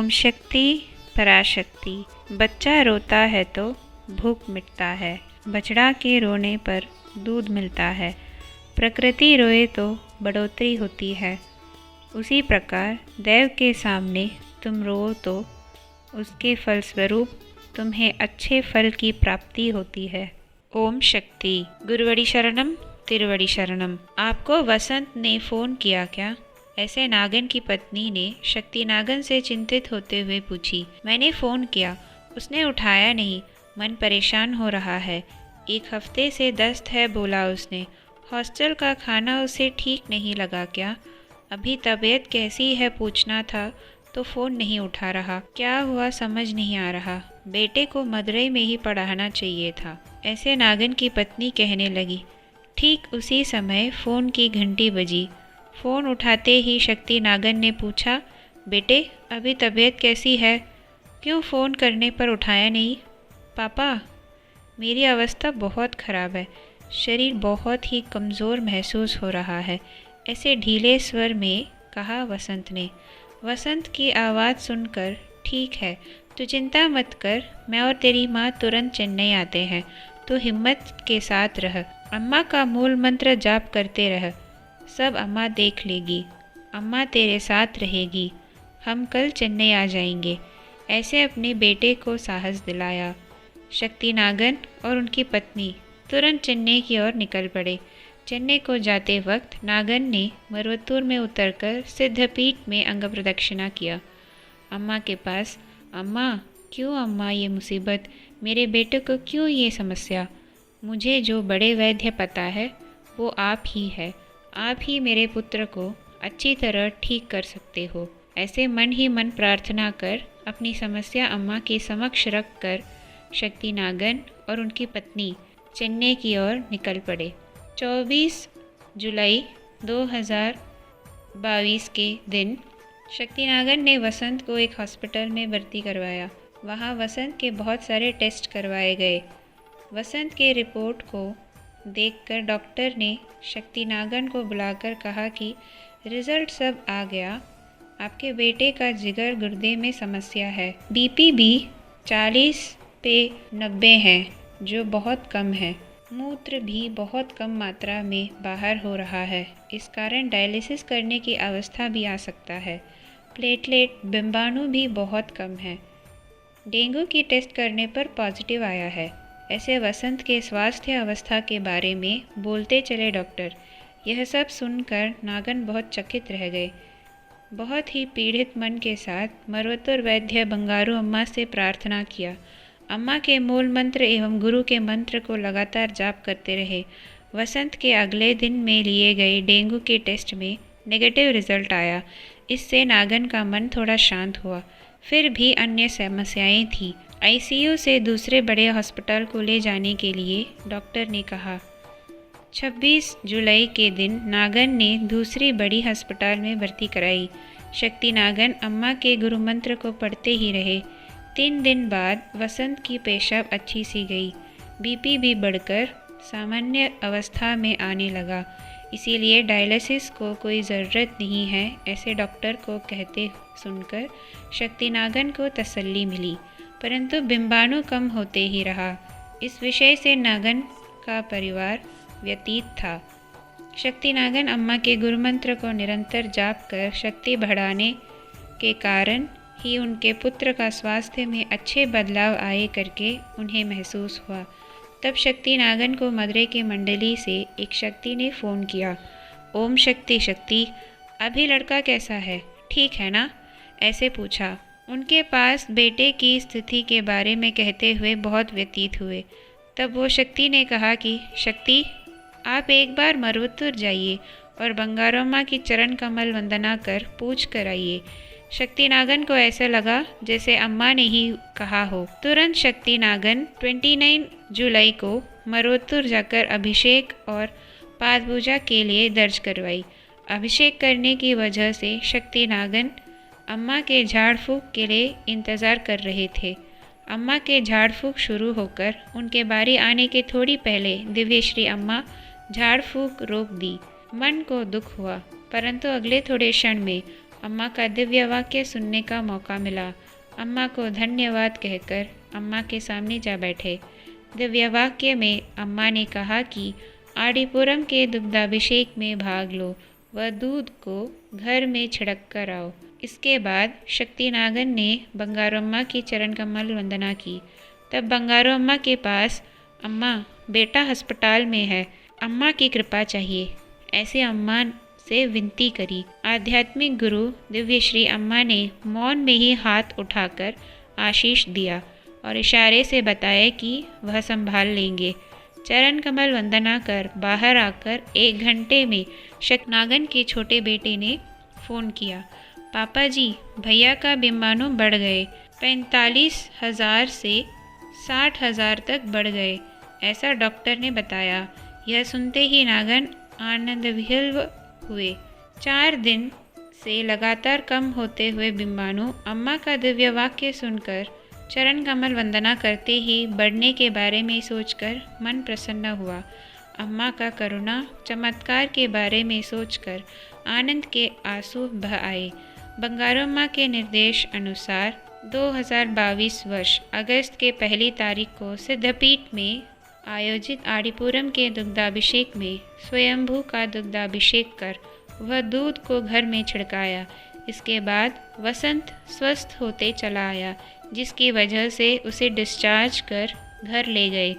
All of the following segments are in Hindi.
ओम शक्ति पराशक्ति। बच्चा रोता है तो भूख मिटता है, बछड़ा के रोने पर दूध मिलता है। प्रकृति रोए तो बढ़ोतरी होती है, उसी प्रकार देव के सामने तुम रो तो उसके फलस्वरूप तुम्हें अच्छे फल की प्राप्ति होती है। ओम शक्ति। गुरुवड़ी शरणम तिरुवड़ी शरणम। आपको वसंत ने फ़ोन किया क्या? ऐसे नागन की पत्नी ने शक्ति नागन से चिंतित होते हुए पूछी। मैंने फ़ोन किया, उसने उठाया नहीं। मन परेशान हो रहा है, 1 हफ्ते से दस्त है बोला उसने। हॉस्टल का खाना उसे ठीक नहीं लगा क्या? अभी तबीयत कैसी है पूछना था तो फ़ोन नहीं उठा रहा। क्या हुआ समझ नहीं आ रहा। बेटे को मदुरई में ही पढ़ाना चाहिए था, ऐसे नागन की पत्नी कहने लगी। ठीक उसी समय फ़ोन की घंटी बजी। फ़ोन उठाते ही शक्ति नागन ने पूछा, बेटे अभी तबीयत कैसी है? क्यों फ़ोन करने पर उठाया नहीं? पापा, मेरी अवस्था बहुत ख़राब है, शरीर बहुत ही कमज़ोर महसूस हो रहा है, ऐसे ढीले स्वर में कहा वसंत ने। वसंत की आवाज़ सुनकर, ठीक है तो चिंता मत कर, मैं और तेरी माँ तुरंत चेन्नई आते हैं। तो हिम्मत के साथ रह, अम्मा का मूल मंत्र जाप करते रह, सब अम्मा देख लेगी, अम्मा तेरे साथ रहेगी, हम कल चेन्नई आ जाएंगे, ऐसे अपने बेटे को साहस दिलाया। शक्ति नागन और उनकी पत्नी तुरंत चेन्नई की ओर निकल पड़े। चेन्नई को जाते वक्त नागन ने मरुवत्तूर में उतरकर सिद्धपीठ में अंग प्रदक्षिणा किया। अम्मा के पास, अम्मा क्यों अम्मा ये मुसीबत, मेरे बेटे को क्यों ये समस्या? मुझे जो बड़े वैद्य पता है वो आप ही है, आप ही मेरे पुत्र को अच्छी तरह ठीक कर सकते हो, ऐसे मन ही मन प्रार्थना कर अपनी समस्या अम्मा के समक्ष रख कर शक्ति नागन और उनकी पत्नी चेन्नई की ओर निकल पड़े। 24 जुलाई 2022 के दिन शक्ति नागन ने वसंत को एक हॉस्पिटल में भर्ती करवाया। वहाँ वसंत के बहुत सारे टेस्ट करवाए गए। वसंत के रिपोर्ट को देखकर डॉक्टर ने शक्ति नागन को बुलाकर कहा कि रिज़ल्ट सब आ गया, आपके बेटे का जिगर गुर्दे में समस्या है, बीपी भी 40 पे 90 है, जो बहुत कम है। मूत्र भी बहुत कम मात्रा में बाहर हो रहा है, इस कारण डायलिसिस करने की अवस्था भी आ सकता है। प्लेटलेट बिंबाणु भी बहुत कम है। डेंगू की टेस्ट करने पर पॉजिटिव आया है। ऐसे वसंत के स्वास्थ्य अवस्था के बारे में बोलते चले डॉक्टर। यह सब सुनकर नागन बहुत चकित रह गए। बहुत ही पीड़ित मन के साथ मरुवत्तूर वैद्य बंगारू अम्मा से प्रार्थना किया। अम्मा के मूल मंत्र एवं गुरु के मंत्र को लगातार जाप करते रहे। वसंत के अगले दिन में लिए गए डेंगू के टेस्ट में नेगेटिव रिजल्ट आया। इससे नागन का मन थोड़ा शांत हुआ। फिर भी अन्य समस्याएं थीं। आईसीयू से दूसरे बड़े हॉस्पिटल को ले जाने के लिए डॉक्टर ने कहा। 26 जुलाई के दिन नागन ने दूसरी बड़ी अस्पताल में भर्ती कराई। शक्ति नागन अम्मा के गुरु मंत्र को पढ़ते ही रहे। 3 दिन बाद वसंत की पेशाब अच्छी सी गई, बीपी भी बढ़कर सामान्य अवस्था में आने लगा। इसीलिए डायलिसिस को कोई ज़रूरत नहीं है, ऐसे डॉक्टर को कहते सुनकर शक्ति नागन को तसल्ली मिली, परंतु बिंबाणु कम होते ही रहा। इस विषय से नागन का परिवार व्यतीत था। शक्ति नागन अम्मा के गुरुमंत्र को निरंतर जाप कर शक्ति बढ़ाने के कारण ही उनके पुत्र का स्वास्थ्य में अच्छे बदलाव आए करके उन्हें महसूस हुआ। तब शक्ति नागन को मदुरई की मंडली से एक शक्ति ने फ़ोन किया। ओम शक्ति शक्ति, अभी लड़का कैसा है, ठीक है ना? ऐसे पूछा। उनके पास बेटे की स्थिति के बारे में कहते हुए बहुत व्यतीत हुए। तब वो शक्ति ने कहा कि शक्ति, आप एक बार मरुवत्तूर जाइए और बंगारू अम्मा की चरण कमल वंदना कर पूछ कर आइए। शक्ति नागन को ऐसा लगा जैसे अम्मा ने ही कहा हो। तुरंत शक्ति नागन 29 जुलाई को मरुवत्तूर जाकर अभिषेक और पाद पूजा के लिए दर्ज करवाई। अभिषेक करने की वजह से शक्ति नागन अम्मा के झाड़ फूँक के लिए इंतज़ार कर रहे थे। अम्मा के झाड़ फूँक शुरू होकर उनके बारी आने के थोड़ी पहले दिव्यश्री अम्मा झाड़ फूँक रोक दी। मन को दुख हुआ, परंतु अगले थोड़े क्षण में अम्मा का दिव्य वाक्य सुनने का मौका मिला। अम्मा को धन्यवाद कहकर अम्मा के सामने जा बैठे। दिव्य वाक्य में अम्मा ने कहा कि आडिपुरम के दुग्धाभिषेक में भाग लो व दूध को घर में छिड़क कर आओ। इसके बाद शक्ति नागन ने बंगारू अम्मा की चरण कमल वंदना की। तब बंगारू अम्मा के पास, अम्मा बेटा अस्पताल में है, अम्मा की कृपा चाहिए, ऐसे अम्मा से विनती करी। आध्यात्मिक गुरु दिव्य श्री अम्मा ने मौन में ही हाथ उठाकर आशीष दिया और इशारे से बताया कि वह संभाल लेंगे। चरण कमल वंदना कर बाहर आकर 1 घंटे में शक्तिनागन के छोटे बेटे ने फ़ोन किया, पापा जी भैया का बिम्बाणु बढ़ गए, 45,000 से 60,000 तक बढ़ गए, ऐसा डॉक्टर ने बताया। यह सुनते ही नागन आनंद विह्वल हुए। 4 दिन से लगातार कम होते हुए बिम्बाणु अम्मा का दिव्य वाक्य सुनकर चरण कमल वंदना करते ही बढ़ने के बारे में सोचकर मन प्रसन्न हुआ। अम्मा का करुणा चमत्कार के बारे में सोचकर आनंद के आंसू बह आए। बंगारू अम्मा के निर्देश अनुसार 2022 वर्ष अगस्त के 1 तारीख को सिद्धपीठ में आयोजित आडिपुरम के दुग्धाभिषेक में स्वयंभू का दुग्धाभिषेक कर वह दूध को घर में छिड़काया। इसके बाद वसंत स्वस्थ होते चला आया, जिसकी वजह से उसे डिस्चार्ज कर घर ले गए।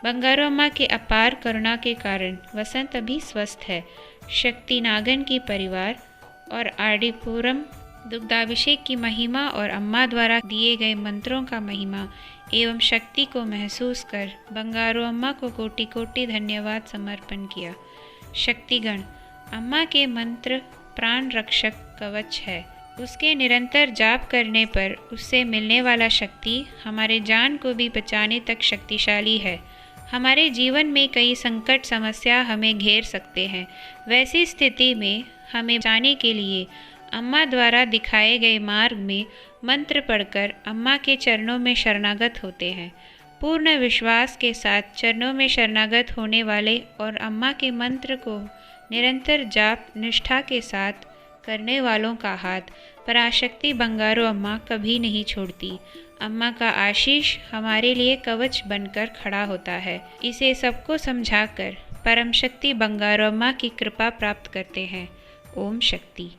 बंगारू अम्मा के अपार करुणा के कारण वसंत अभी स्वस्थ है। शक्ति नागन की परिवार और आडिपुरम दुग्धाभिषेक की महिमा और अम्मा द्वारा दिए गए मंत्रों का महिमा एवं शक्ति को महसूस कर बंगारू अम्मा को कोटि कोटि धन्यवाद समर्पण किया। शक्तिगण, अम्मा के मंत्र प्राण रक्षक कवच है। उसके निरंतर जाप करने पर उससे मिलने वाला शक्ति हमारे जान को भी बचाने तक शक्तिशाली है। हमारे जीवन में कई संकट समस्या हमें घेर सकते हैं। वैसी स्थिति में हमें बचाने के लिए अम्मा द्वारा दिखाए गए मार्ग में मंत्र पढ़कर अम्मा के चरणों में शरणागत होते हैं। पूर्ण विश्वास के साथ चरणों में शरणागत होने वाले और अम्मा के मंत्र को निरंतर जाप निष्ठा के साथ करने वालों का हाथ पराशक्ति बंगारू अम्मा कभी नहीं छोड़ती। अम्मा का आशीष हमारे लिए कवच बनकर खड़ा होता है। इसे सबको समझाकर परम शक्ति बंगारू अम्मा की कृपा प्राप्त करते हैं। ओम शक्ति।